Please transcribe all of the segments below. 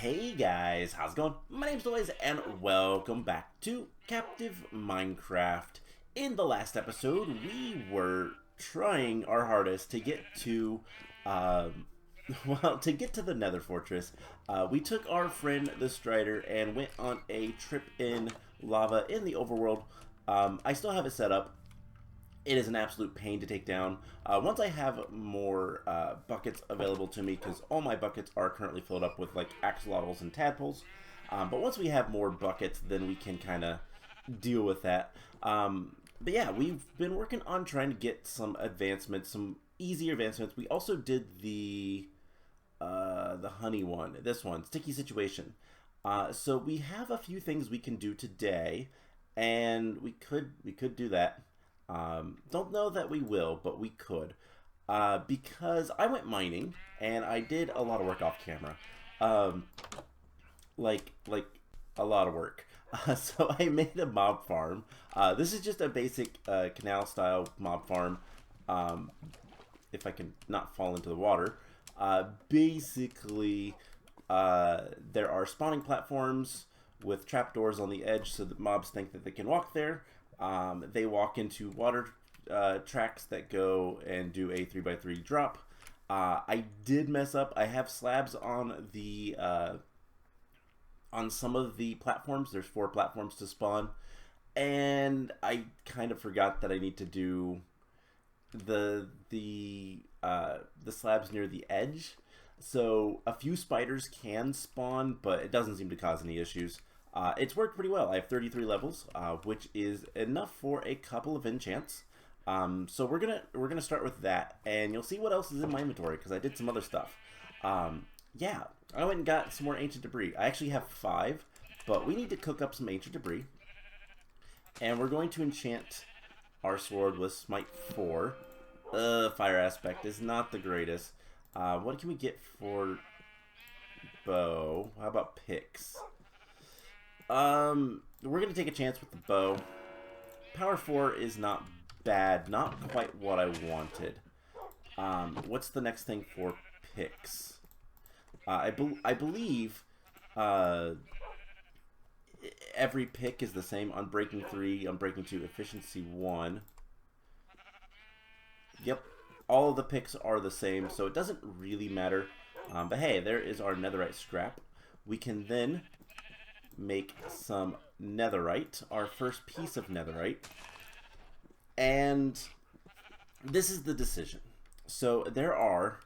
Hey guys, how's it going? My name's Lois and welcome back to Captive Minecraft. In the last episode, we were trying our hardest to get to, to get to the Nether Fortress. We took our friend the Strider and went on a trip in lava in the overworld. I still have it set up. It is an absolute pain to take down. Once I have more buckets available to me, because all my buckets are currently filled up with like axolotls and tadpoles. But once we have more buckets, then we can kind of deal with that. But yeah, we've been working on trying to get some advancements, some easier advancements. We also did the honey one, this one, sticky situation. So we have a few things we can do today, and we could do that. Don't know that we will, but we could. Because I went mining, and I did a lot of work off camera. Like a lot of work. So I made a mob farm. This is just a basic canal-style mob farm. If I can not fall into the water. Basically, there are spawning platforms with trapdoors on the edge so that mobs think that they can walk there. They walk into water tracks that go and do a 3x3 drop. I did mess up. I have slabs on the on some of the platforms. There's 4 platforms to spawn, and I kind of forgot that I need to do the slabs near the edge. So a few spiders can spawn, but it doesn't seem to cause any issues. It's worked pretty well. I have 33 levels, which is enough for a couple of enchants. So we're gonna start with that, and you'll see what else is in my inventory because I did some other stuff. Yeah, I went and got some more ancient debris. I actually have 5, but we need to cook up some ancient debris, and we're going to enchant our sword with Smite 4. Fire aspect is not the greatest. What can we get for bow? How about picks? We're gonna take a chance with the bow. Power 4 is not bad, not quite what I wanted. What's the next thing for picks? I believe every pick is the same. Unbreaking 3, Unbreaking 2, Efficiency 1. Yep, all of the picks are the same, so it doesn't really matter. But hey, there is our netherite scrap. We can then make some netherite, our first piece of netherite, and this is the decision. So there are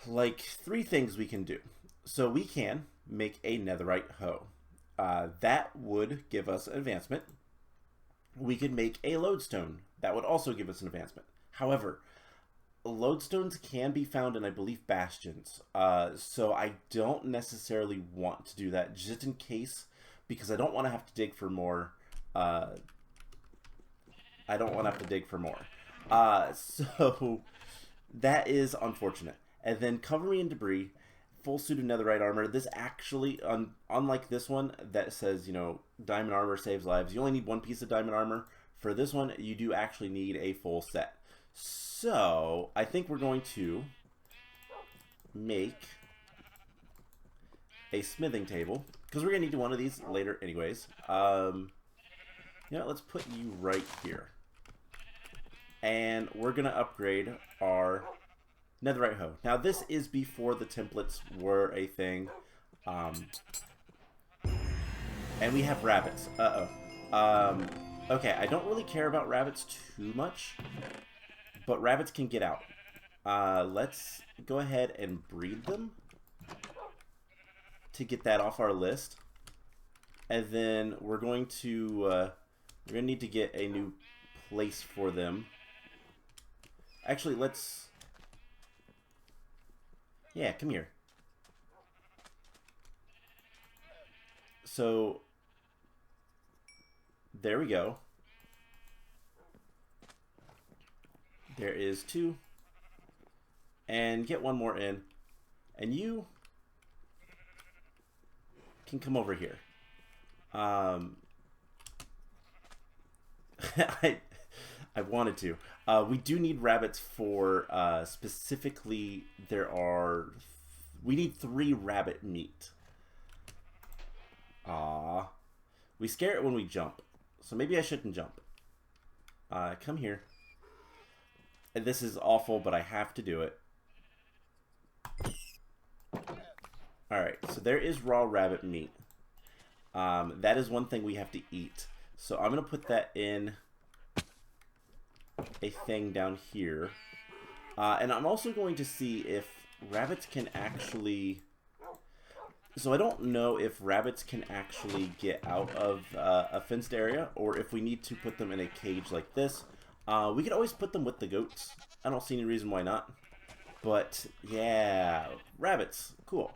like 3 things we can do. So we can make a netherite hoe. That would give us an advancement. We could make a lodestone. That would also give us an advancement. However, lodestones can be found in, I believe, bastions. So I don't necessarily want to do that, just in case, because I don't want to have to dig for more. So that is unfortunate. And then cover me in debris, full suit of netherite armor. This actually, unlike this one that says, you know, diamond armor saves lives, you only need 1 piece of diamond armor. For this one, you do actually need a full set. So I think we're going to make a smithing table, because we're gonna need one of these later anyways. You know, let's put you right here, and we're gonna upgrade our netherite hoe. Now this is before the templates were a thing, and we have rabbits. Okay, I don't really care about rabbits too much, but rabbits can get out. Let's go ahead and breed them to get that off our list. And then we're going to need to get a new place for them. Actually, let's... Yeah, come here. So there we go. There is 2. And get 1 more in. And you can come over here. I wanted to. We do need rabbits for specifically, there are We need 3 rabbit meat. Ah, we scare it when we jump. So maybe I shouldn't jump. Come here. And this is awful, but I have to do it. Alright, so there is raw rabbit meat. That is one thing we have to eat. So I'm going to put that in a thing down here. And I'm also going to see if rabbits can actually... So I don't know if rabbits can actually get out of a fenced area, or if we need to put them in a cage like this. We could always put them with the goats. I don't see any reason why not. But, yeah, rabbits. Cool.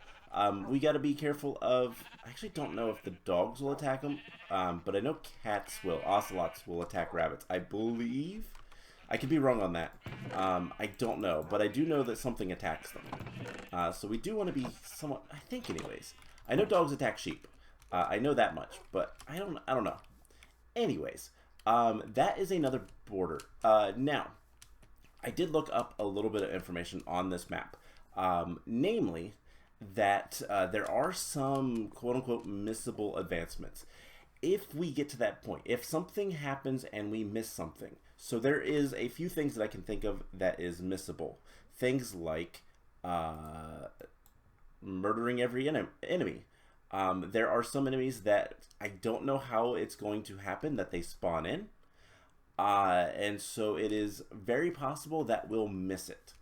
We got to be careful of... I actually don't know if the dogs will attack them, but I know cats will. Ocelots will attack rabbits, I believe. I could be wrong on that. I don't know, but I do know that something attacks them. So we do want to be somewhat... I think, anyways. I know dogs attack sheep. I know that much, but I don't know. Anyways, that is another border. Now, I did look up a little bit of information on this map. Namely, that there are some quote-unquote missable advancements. If we get to that point, if something happens and we miss something, so there is a few things that I can think of that is missable. Things like murdering every enemy. There are some enemies that I don't know how it's going to happen, that they spawn in. And so it is very possible that we'll miss it.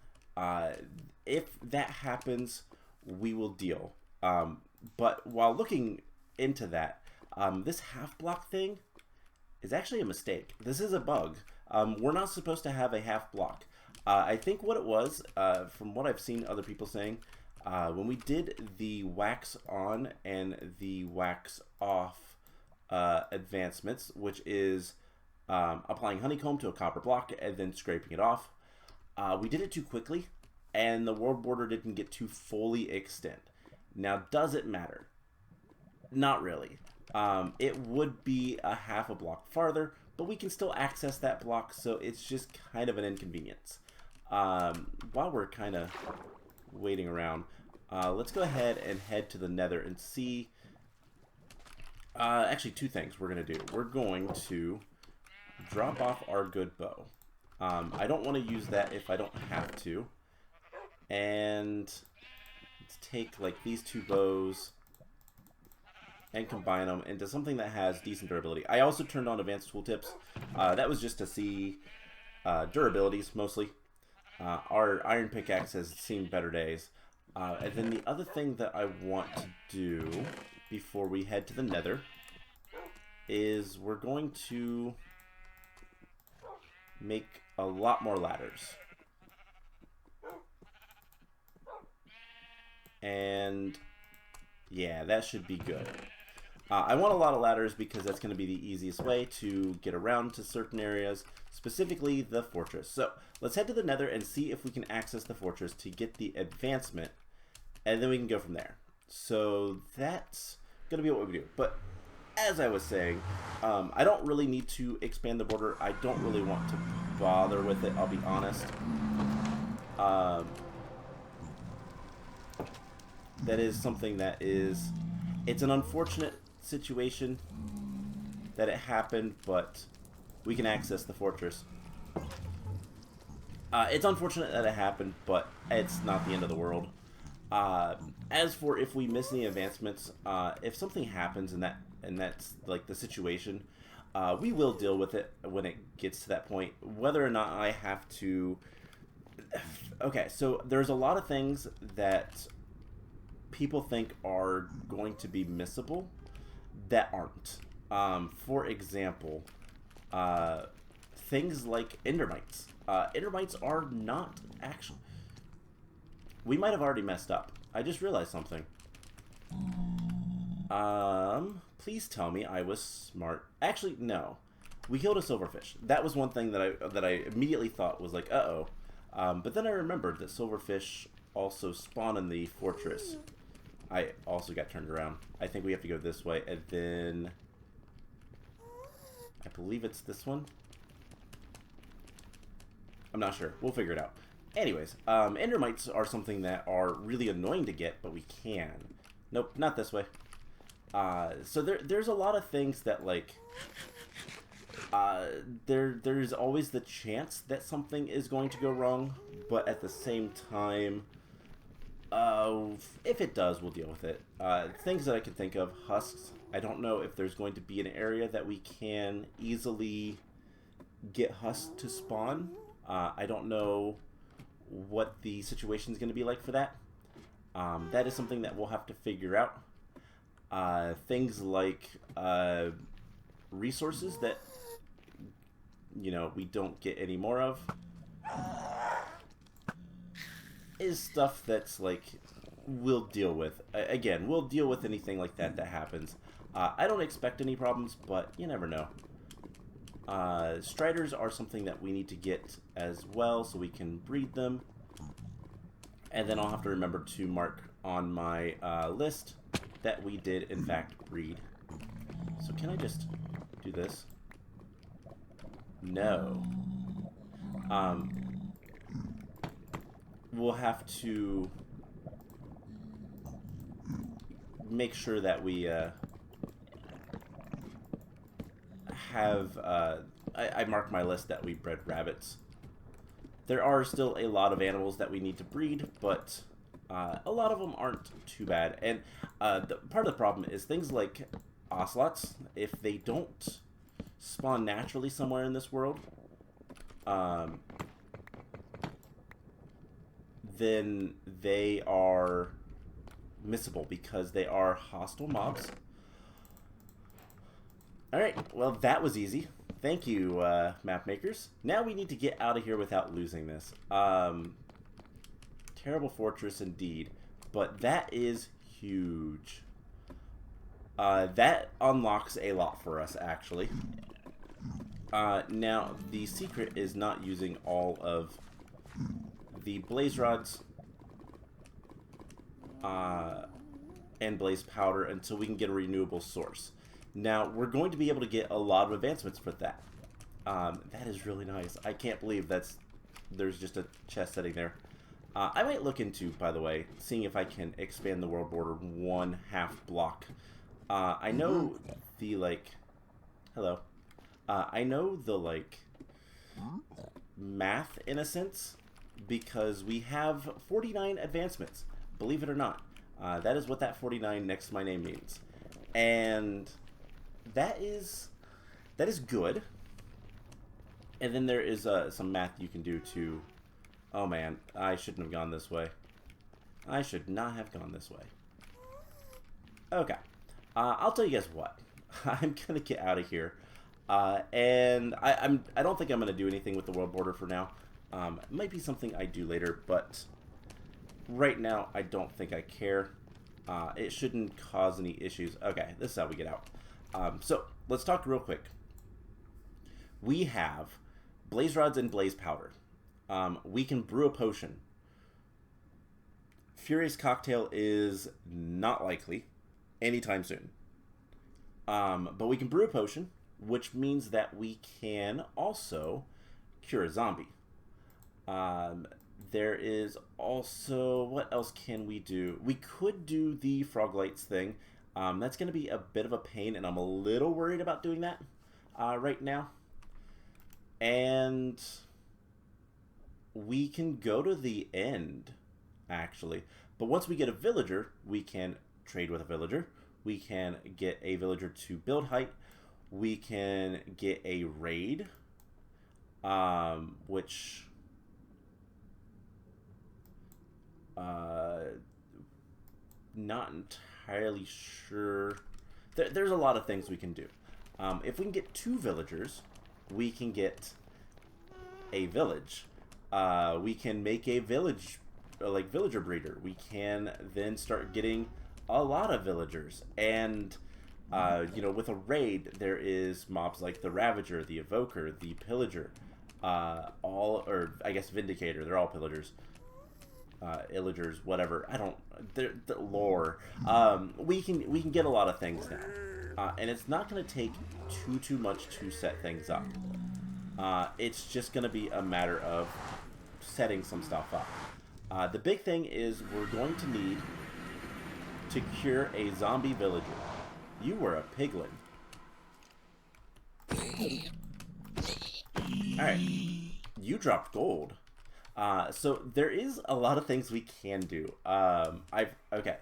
If that happens, we will deal. But while looking into that, this half block thing is actually a mistake. This is a bug. We're not supposed to have a half block. I think what it was, from what I've seen other people saying, when we did the wax on and the wax off advancements, which is applying honeycomb to a copper block and then scraping it off, we did it too quickly, and the world border didn't get to fully extend. Now, does it matter? Not really. It would be a half a block farther, but we can still access that block, so it's just kind of an inconvenience. While we're kind of waiting around, let's go ahead and head to the Nether and see... actually, 2 things we're going to do. We're going to drop off our good bow. I don't want to use that if I don't have to. And let's take like these 2 bows and combine them into something that has decent durability. I also turned on advanced tooltips. That was just to see durabilities mostly. Our iron pickaxe has seen better days. And then the other thing that I want to do before we head to the Nether is we're going to make a lot more ladders. And yeah, that should be good. I want a lot of ladders because that's going to be the easiest way to get around to certain areas, specifically the fortress. So let's head to the Nether and see if we can access the fortress to get the advancement, and then we can go from there. So that's going to be what we do. But as I was saying, I don't really need to expand the border. I don't really want to bother with it, I'll be honest. That is something that is... It's an unfortunate situation that it happened, but we can access the fortress. It's unfortunate that it happened, but it's not the end of the world. As for if we miss any advancements, if something happens and that's like the situation, we will deal with it when it gets to that point. Whether or not I have to... Okay, so there's a lot of things that people think are going to be missable that aren't. For example, things like endermites. Endermites are not actually... We might have already messed up. I just realized something. Please tell me I was smart. Actually, no. We killed a silverfish. That was one thing that I immediately thought was like, uh-oh. But then I remembered that silverfish also spawn in the fortress. I also got turned around. I think we have to go this way, and then... I believe it's this one. I'm not sure. We'll figure it out. Anyways, endermites are something that are really annoying to get, but we can. Nope, not this way. So there's a lot of things that, like, there's always the chance that something is going to go wrong, but at the same time, if it does, we'll deal with it. Things that I can think of, husks. I don't know if there's going to be an area that we can easily get husks to spawn. I don't know what the situation is going to be like for that. That is something that we'll have to figure out. Things like resources that, you know, we don't get any more of is stuff that's like we'll deal with. Again, we'll deal with anything like that that happens. I don't expect any problems, but you never know. Striders are something that we need to get as well so we can breed them. And then I'll have to remember to mark on my list that we did in fact breed. So can I just do this? No. We'll have to make sure that we have I marked my list that we bred rabbits. There are still a lot of animals that we need to breed, but a lot of them aren't too bad. And part of the problem is things like ocelots, if they don't spawn naturally somewhere in this world, then they are missable because they are hostile mobs. Alright, well that was easy. Thank you, map makers. Now we need to get out of here without losing this. Terrible fortress indeed, but that is huge. That unlocks a lot for us, actually. Now, the secret is not using all of the blaze rods and blaze powder until we can get a renewable source. Now, we're going to be able to get a lot of advancements for that. That is really nice. I can't believe there's just a chest sitting there. I might look into, by the way, seeing if I can expand the world border 1/2 block. I know the, like... Hello. I know the, like, math, in a sense, because we have 49 advancements. Believe it or not. That is what that 49 next to my name means. And that is good. And then there is some math you can do to... Oh man, I shouldn't have gone this way. I should not have gone this way. Okay. I'll tell you guys what. I'm gonna get out of here. And I don't think I'm gonna do anything with the world border for now. It might be something I do later, but right now I don't think I care. It shouldn't cause any issues. Okay, this is how we get out. So let's talk real quick. We have blaze rods and blaze powder. We can brew a potion. Furious Cocktail is not likely anytime soon. But we can brew a potion, which means that we can also cure a zombie. There is also... What else can we do? We could do the frog lights thing. That's going to be a bit of a pain, and I'm a little worried about doing that right now. And we can go to the end, actually. But once we get a villager, we can trade with a villager. We can get a villager to build height. We can get a raid, which... not entirely sure. There's a lot of things we can do. If we can get 2 villagers, we can get a village. We can make a village, like villager breeder. We can then start getting a lot of villagers. And, you know, with a raid, there is mobs like the Ravager, the Evoker, the Pillager, or I guess Vindicator. They're all pillagers. Illagers, whatever. The lore. We can get a lot of things now, and it's not going to take too much to set things up. It's just going to be a matter of setting some stuff up. The big thing is we're going to need to cure a zombie villager. You were a piglin. Alright. You dropped gold. So there is a lot of things we can do. Okay.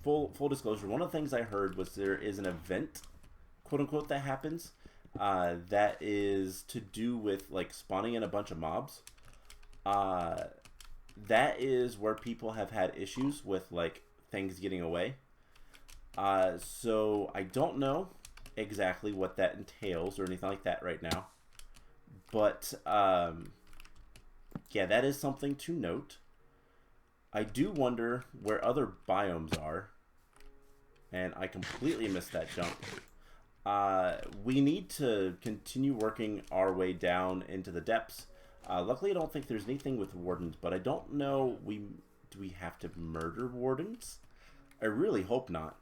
Full disclosure, one of the things I heard was there is an event, quote unquote, that happens that is to do with like spawning in a bunch of mobs. That is where people have had issues with like things getting away. So I don't know exactly what that entails or anything like that right now. But yeah, that is something to note. I do wonder where other biomes are. And I completely missed that jump. We need to continue working our way down into the depths. Luckily, I don't think there's anything with wardens, but I don't know. Do we have to murder wardens? I really hope not.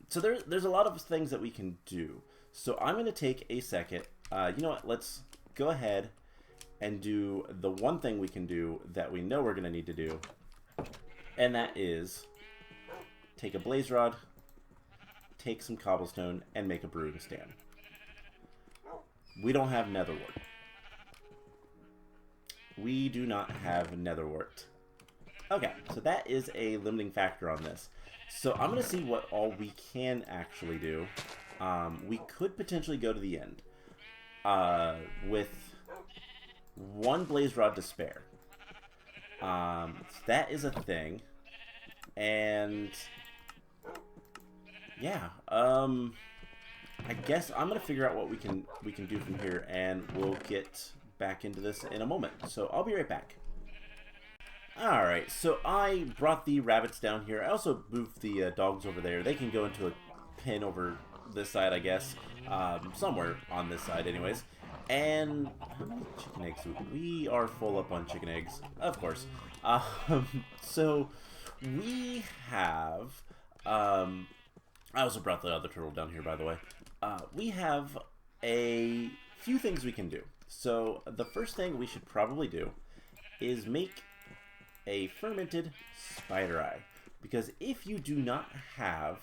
So there's a lot of things that we can do. So I'm going to take a second. You know what? Let's go ahead and do the one thing we can do that we know we're going to need to do. And that is take a blaze rod, take some cobblestone, and make a brewing stand. We don't have netherwort. We do not have netherwort. Okay, so that is a limiting factor on this. So I'm going to see what all we can actually do. We could potentially go to the end with one blaze rod to spare. That is a thing. And yeah, I guess I'm going to figure out what we can do from here, and we'll get back into this in a moment. So I'll be right back. Alright, so I brought the rabbits down here. I also moved the dogs over there. They can go into a pen over this side, I guess. Somewhere on this side, anyways. And how many chicken eggs? We are full up on chicken eggs, of course. So we have... I also brought the other turtle down here, by the way. We have a few things we can do. So the first thing we should probably do is make a fermented spider eye, because if you do not have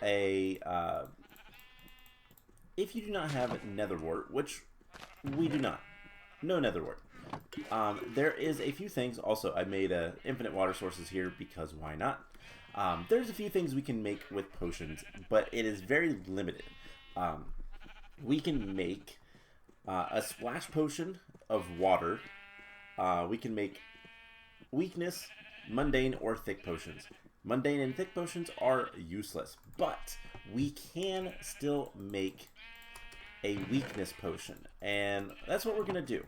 a netherwort, which we do not, no netherwort, there is a few things. Also, I made infinite water sources here because why not? There's a few things we can make with potions, but it is very limited. We can make a splash potion of water. We can make weakness, mundane, or thick potions. Mundane and thick potions are useless, but we can still make a weakness potion, and that's what we're going to do.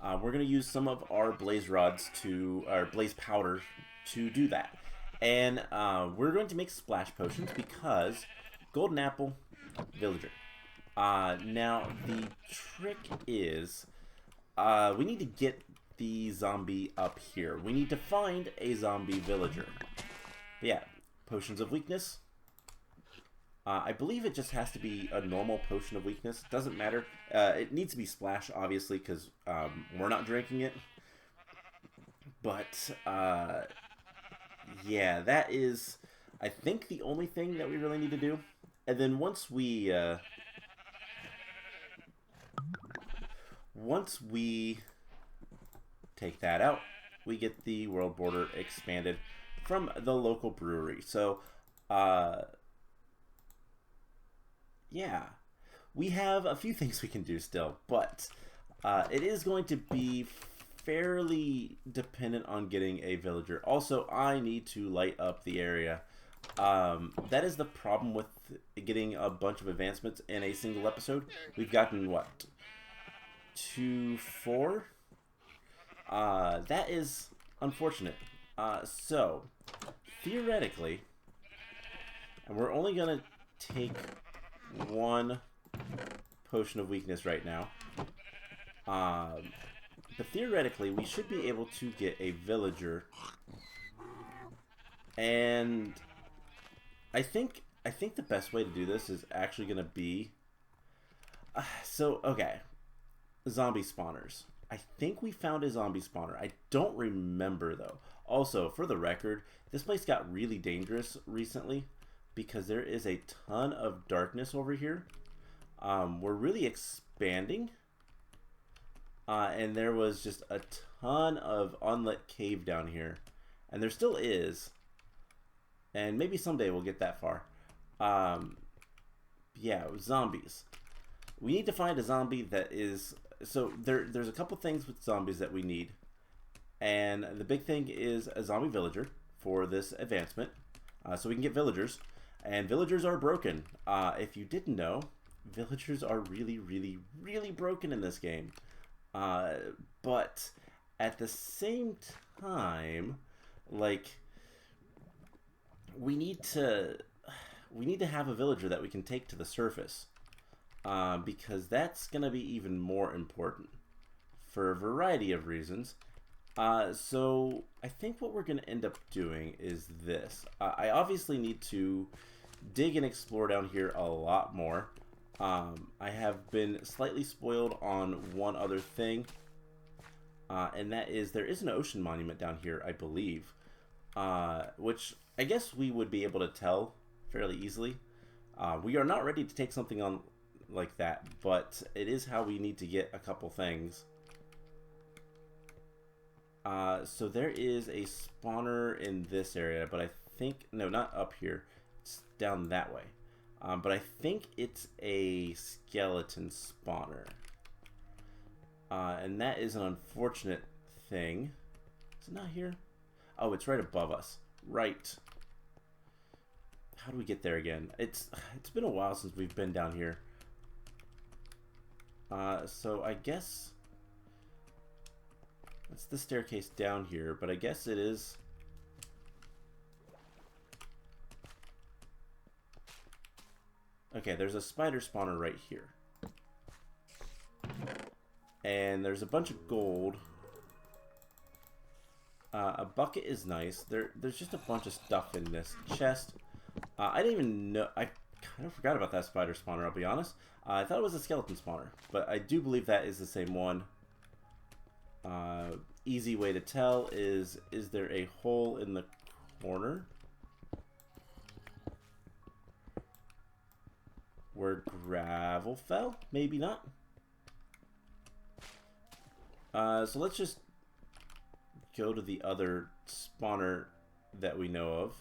We're going to use some of our blaze rods our blaze powder to do that. And we're going to make splash potions because golden apple, villager. Now, the trick is we need to get the zombie up here. We need to find a zombie villager. But yeah, potions of weakness. I believe it just has to be a normal potion of weakness. Doesn't matter. It needs to be splash, obviously, because we're not drinking it. But yeah, that is, I think, the only thing that we really need to do. And then once we take that out, we get the world border expanded from the local brewery. So, yeah, we have a few things we can do still, but it is going to be fairly dependent on getting a villager. Also, I need to light up the area. That is the problem with getting a bunch of advancements in a single episode. We've gotten, what, 2, 4? That is unfortunate. So, theoretically, and we're only going to take one potion of weakness right now. But theoretically, we should be able to get a villager. And I think the best way to do this is actually going to be... okay. Zombie spawners. I think we found a zombie spawner. I don't remember though. Also, for the record, this place got really dangerous recently because there is a ton of darkness over here. We're really expanding. And there was just a ton of unlit cave down here. And there still is. And maybe someday we'll get that far. Yeah, zombies. We need to find a zombie that is... So there's a couple things with zombies that we need. And the big thing is a zombie villager for this advancement. So we can get villagers. And villagers are broken. If you didn't know, villagers are really, really, really broken in this game. But at the same time, like, we need to have a villager that we can take to the surface, because that's gonna be even more important for a variety of reasons. So I think what we're gonna end up doing is this. I obviously need to dig and explore down here a lot more. I have been slightly spoiled on one other thing, and that is there is an ocean monument down here, I believe, which I guess we would be able to tell fairly easily. We are not ready to take something on like that, but it is how we need to get a couple things. So there is a spawner in this area, but I think, no, not up here, it's down that way. But I think it's a skeleton spawner. And that is an unfortunate thing. Is it not here? Oh, it's right above us. Right. How do we get there again? It's been a while since we've been down here. So I guess that's the staircase down here, but I guess it is... Okay, there's a spider spawner right here. And there's a bunch of gold. A bucket is nice. There's just a bunch of stuff in this chest. I didn't even know... I kind of forgot about that spider spawner, I'll be honest. I thought it was a skeleton spawner, but I do believe that is the same one. Easy way to tell is there a hole in the corner where gravel fell? Maybe not. So let's just go to the other spawner that we know of.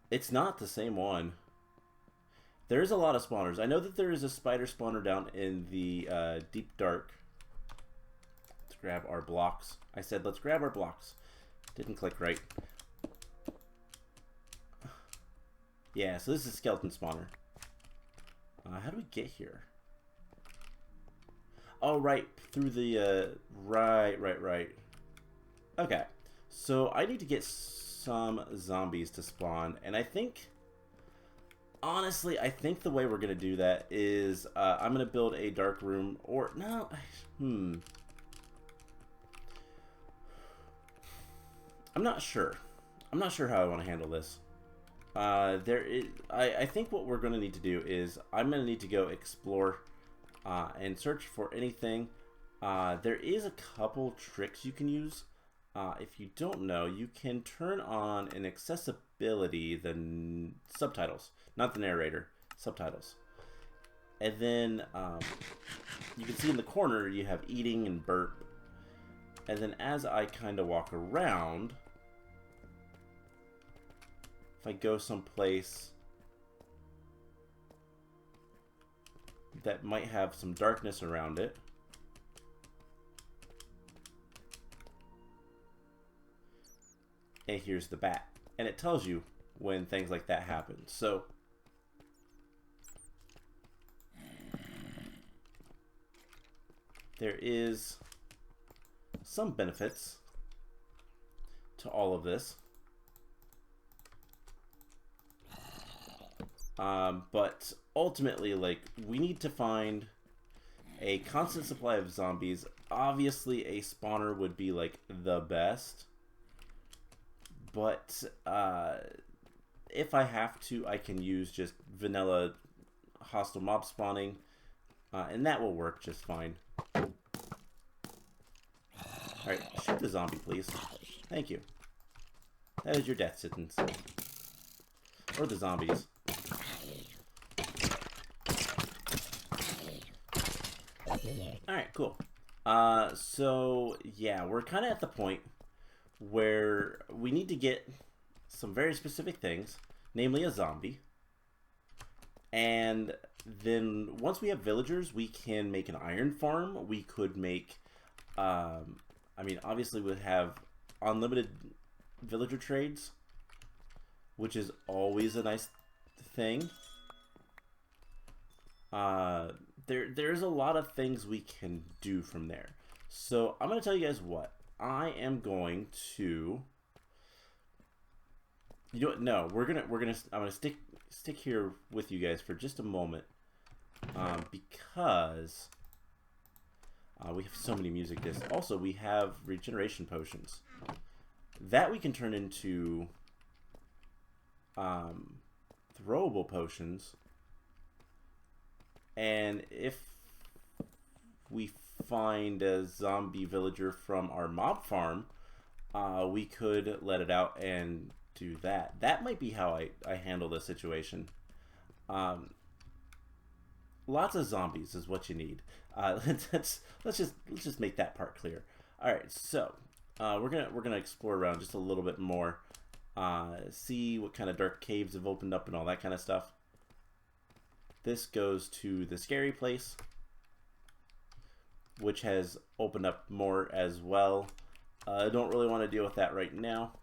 It's not the same one. There's a lot of spawners. I know that there is a spider spawner down in the deep dark. Let's grab our blocks. I said let's grab our blocks. Didn't click right. Yeah, so this is a skeleton spawner. How do we get here? Oh, right, through the, right. Okay, so I need to get some zombies to spawn, and I think, honestly, I think the way we're going to do that is, I'm going to build a dark room, or, no, I'm not sure. I'm not sure how I want to handle this. I think what we're going to need to do is I'm going to need to go explore and search for anything. There is a couple tricks you can use. If you don't know, you can turn on an accessibility, the subtitles, not the narrator, subtitles. And then you can see in the corner you have eating and burp. And then as I kind of walk around, if I go someplace that might have some darkness around it, and here's the bat, and it tells you when things like that happen. So there is some benefits to all of this. But ultimately, like, we need to find a constant supply of zombies. Obviously, a spawner would be, like, the best. But, if I have to, I can use just vanilla hostile mob spawning. And that will work just fine. Alright, shoot the zombie, please. Thank you. That is your death sentence. Or the zombies. Alright, cool. So, yeah, we're kind of at the point where we need to get some very specific things, namely a zombie. And then once we have villagers, we can make an iron farm. We could make, I mean, obviously we'd have unlimited villager trades, which is always a nice thing. There's a lot of things we can do from there. So I'm going to tell you guys what. I am going to... You know what? No, I'm gonna stick here with you guys for just a moment, because we have so many music discs. Also, we have regeneration potions that we can turn into throwable potions, and if we find a zombie villager from our mob farm, we could let it out and do that. That might be how I handle this situation. Lots of zombies is what you need. Let's just make that part clear. All right, so we're gonna explore around just a little bit more, see what kind of dark caves have opened up and all that kind of stuff. This goes to the scary place, which has opened up more as well. I don't really want to deal with that right now.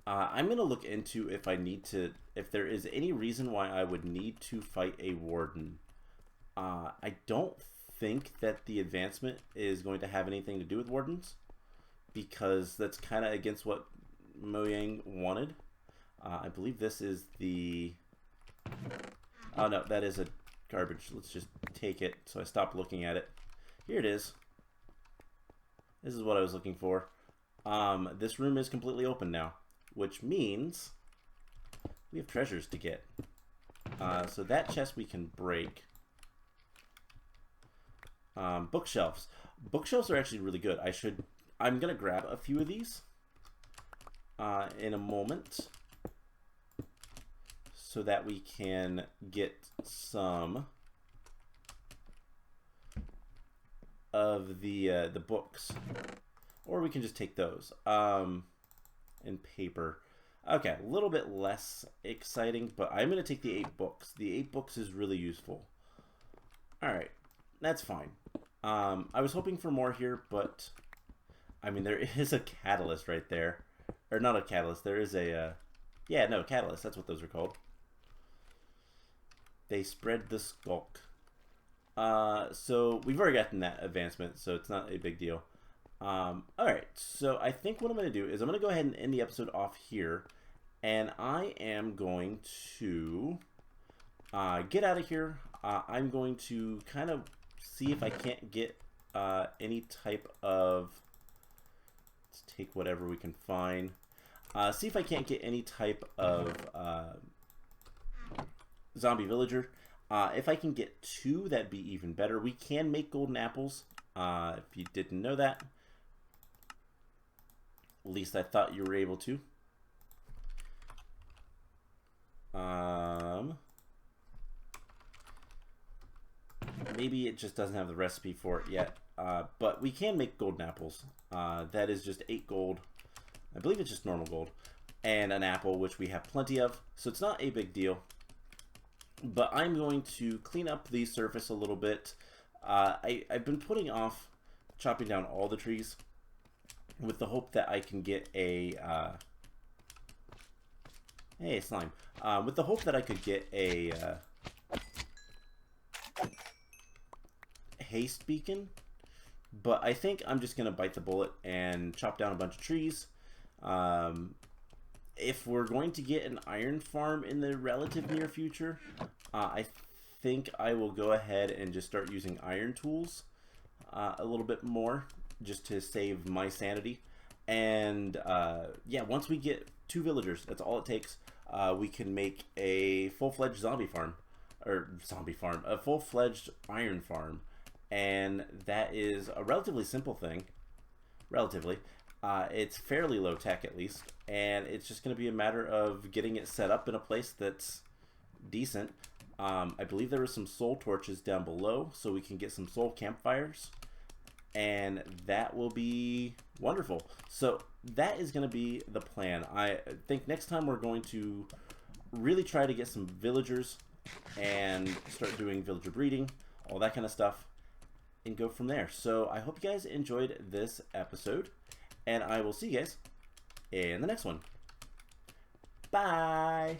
I'm going to look into if there is any reason why I would need to fight a warden. I don't think that the advancement is going to have anything to do with wardens, because that's kind of against what Mojang wanted. I believe this is the... Oh no, that is a garbage. Let's just take it. So I stopped looking at it. Here it is. This is what I was looking for. This room is completely open now, which means we have treasures to get. So that chest we can break. Bookshelves. Bookshelves are actually really good. I'm gonna grab a few of these in a moment, so that we can get some of the books, or we can just take those. And paper. Okay, a little bit less exciting, but I'm going to take the 8 books. The 8 books is really useful. Alright, that's fine. I was hoping for more here, but I mean, there is a catalyst right there. Or not a catalyst, there is a... yeah, no, catalyst, that's what those are called. They spread the skulk. So we've already gotten that advancement, so it's not a big deal. Alright, so I think what I'm going to do is I'm going to go ahead and end the episode off here, and I am going to get out of here. I'm going to kind of see if I can't get any type of... Let's take whatever we can find. See if I can't get any type of zombie villager. If I can get 2, that'd be even better. We can make golden apples, if you didn't know that. At least I thought you were able to. Maybe it just doesn't have the recipe for it yet. But we can make golden apples. That is just 8 gold. I believe it's just normal gold. And an apple, which we have plenty of. So it's not a big deal. But I'm going to clean up the surface a little bit. I've been putting off chopping down all the trees with the hope that I can get a... hey, slime. With the hope that I could get a haste beacon. But I think I'm just going to bite the bullet and chop down a bunch of trees. If we're going to get an iron farm in the relative near future, I think I will go ahead and just start using iron tools a little bit more, just to save my sanity. And yeah, once we get 2 villagers, that's all it takes. We can make a full-fledged zombie farm, or a full-fledged iron farm, and that is a relatively simple thing. relatively. It's fairly low tech at least, and it's just going to be a matter of getting it set up in a place that's decent. I believe there were some soul torches down below, so we can get some soul campfires, and that will be wonderful. So that is going to be the plan. I think next time we're going to really try to get some villagers and start doing villager breeding, all that kind of stuff, and go from there. So I hope you guys enjoyed this episode, and I will see you guys in the next one. Bye!